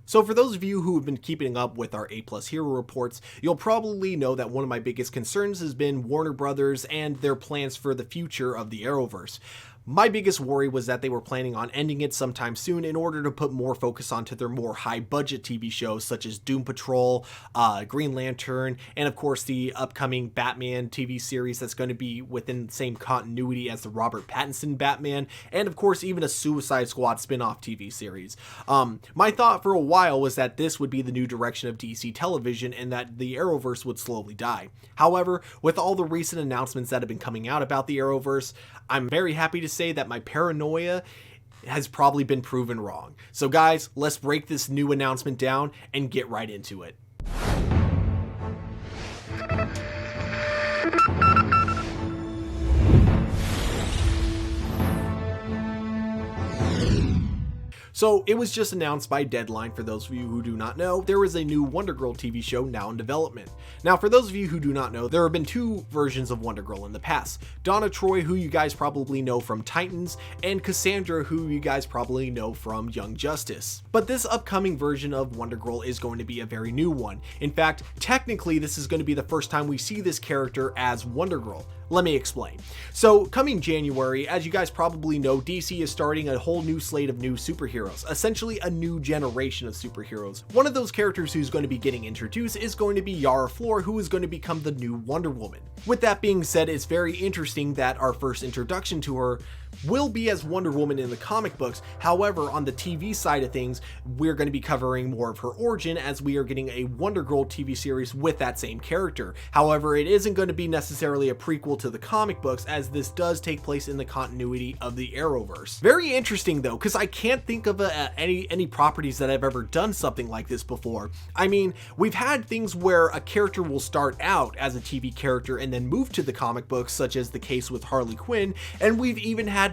So for those of you who have been keeping up with our APlus Hero reports, you'll probably know that one of my biggest concerns has been Warner Brothers and their plans for the future of the Arrowverse. My biggest worry was that they were planning on ending it sometime soon in order to put more focus onto their more high-budget TV shows such as Doom Patrol, Green Lantern, and of course the upcoming Batman TV series that's going to be within the same continuity as the Robert Pattinson Batman, and of course even a Suicide Squad spin-off TV series. My thought for a while was that this would be the new direction of DC television and that the Arrowverse would slowly die. However, with all the recent announcements that have been coming out about the Arrowverse, I'm very happy to say that my paranoia has probably been proven wrong. So guys, let's break this new announcement down and get right into it. So it was just announced by Deadline. For those of you who do not know, there is a new Wonder Girl TV show now in development. Now for those of you who do not know, there have been two versions of Wonder Girl in the past. Donna Troy, who you guys probably know from Titans, and Cassandra, who you guys probably know from Young Justice. But this upcoming version of Wonder Girl is going to be a very new one. In fact, technically this is going to be the first time we see this character as Wonder Girl. Let me explain. So coming January, as you guys probably know, DC is starting a whole new slate of new superheroes, essentially a new generation of superheroes. One of those characters who's going to be getting introduced is going to be Yara Flor, who is going to become the new Wonder Woman. With that being said, it's very interesting that our first introduction to her will be as Wonder Woman in the comic books. However, on the TV side of things, we're going to be covering more of her origin as we are getting a Wonder Girl TV series with that same character. However, it isn't going to be necessarily a prequel to the comic books, as this does take place in the continuity of the Arrowverse. Very interesting though, because I can't think of any properties that have ever done something like this before. I mean, we've had things where a character will start out as a TV character and then move to the comic books, such as the case with Harley Quinn, and we've even had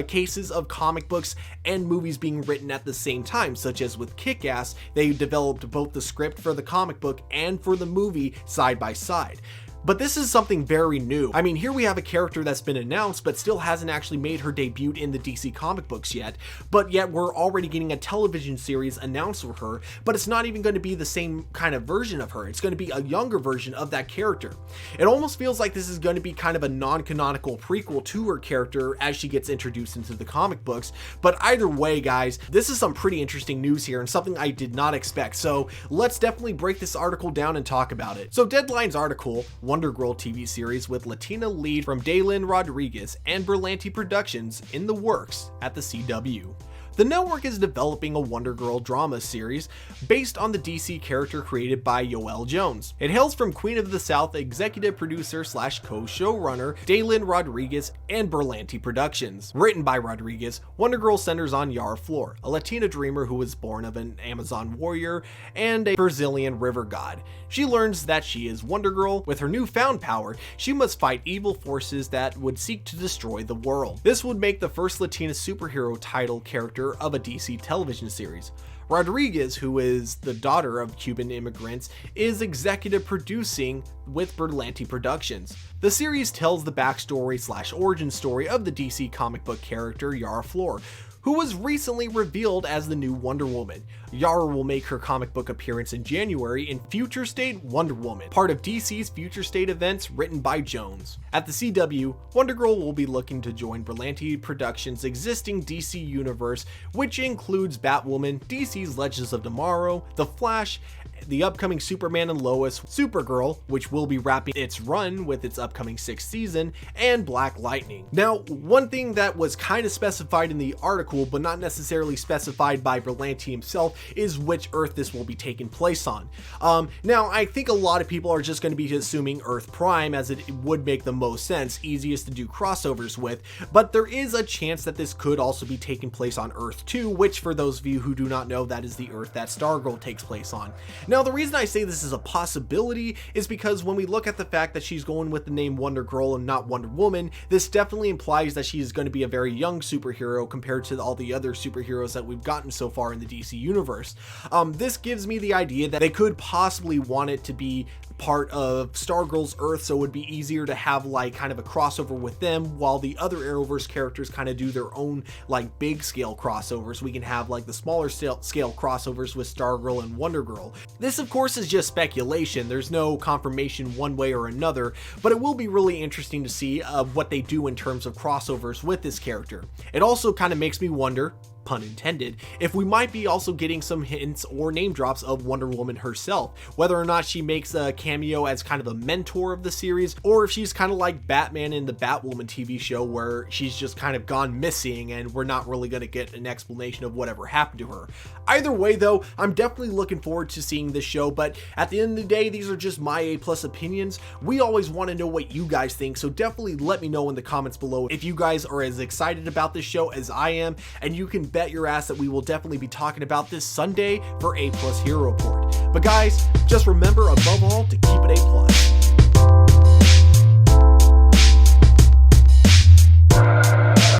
cases of comic books and movies being written at the same time, such as with Kick-Ass. They developed both the script for the comic book and for the movie side by side. But this is something very new. I mean, here we have a character that's been announced but still hasn't actually made her debut in the DC comic books yet, but yet we're already getting a television series announced for her, but it's not even going to be the same kind of version of her. It's going to be a younger version of that character. It almost feels like this is going to be kind of a non-canonical prequel to her character as she gets introduced into the comic books, but either way, guys, this is some pretty interesting news here and something I did not expect, so let's definitely break this article down and talk about it. So Deadline's article, Wonder Girl TV series with Latina lead from Daylin Rodriguez and Berlanti Productions in the works at the CW. The network is developing a Wonder Girl drama series based on the DC character created by Yoel Jones. It hails from Queen of the South executive producer / co-showrunner Daylin Rodriguez and Berlanti Productions. Written by Rodriguez, Wonder Girl centers on Yara Flor, a Latina dreamer who was born of an Amazon warrior and a Brazilian river god. She learns that she is Wonder Girl. With her newfound power, she must fight evil forces that would seek to destroy the world. This would make the first Latina superhero title character of a DC television series. Rodriguez, who is the daughter of Cuban immigrants, is executive producing with Berlanti Productions. The series tells the backstory / origin story of the DC comic book character Yara Flor, who was recently revealed as the new Wonder Woman. Yara will make her comic book appearance in January in Future State Wonder Woman, part of DC's Future State events written by Jones. At the CW, Wonder Girl will be looking to join Berlanti Productions' existing DC universe, which includes Batwoman, DC's Legends of Tomorrow, The Flash, the upcoming Superman and Lois, Supergirl, which will be wrapping its run with its upcoming 6th season, and Black Lightning. Now, one thing that was kind of specified in the article, but not necessarily specified by Berlanti himself, is which Earth this will be taking place on. Now, I think a lot of people are just going to be assuming Earth Prime, as it would make the most sense, easiest to do crossovers with, but there is a chance that this could also be taking place on Earth 2, which for those of you who do not know, that is the Earth that Stargirl takes place on. Now, the reason I say this is a possibility is because when we look at the fact that she's going with the name Wonder Girl and not Wonder Woman, this definitely implies that she is going to be a very young superhero compared to all the other superheroes that we've gotten so far in the DC universe. This gives me the idea that they could possibly want it to be part of Stargirl's Earth, so it would be easier to have like kind of a crossover with them, while the other Arrowverse characters kind of do their own like big scale crossovers. We can have like the smaller scale crossovers with Stargirl and Wonder Girl. This of course is just speculation, there's no confirmation one way or another, but it will be really interesting to see what they do in terms of crossovers with this character. It also kind of makes me wonder, pun intended, if we might be also getting some hints or name drops of Wonder Woman herself, whether or not she makes a cameo as kind of a mentor of the series, or if she's kind of like Batman in the Batwoman TV show where she's just kind of gone missing and we're not really going to get an explanation of whatever happened to her. Either way though, I'm definitely looking forward to seeing this show, but at the end of the day, these are just my A+ opinions. We always want to know what you guys think, so definitely let me know in the comments below if you guys are as excited about this show as I am, and you can bet your ass that we will definitely be talking about this Sunday for A+ Hero Report. But guys, just remember above all to keep it A+.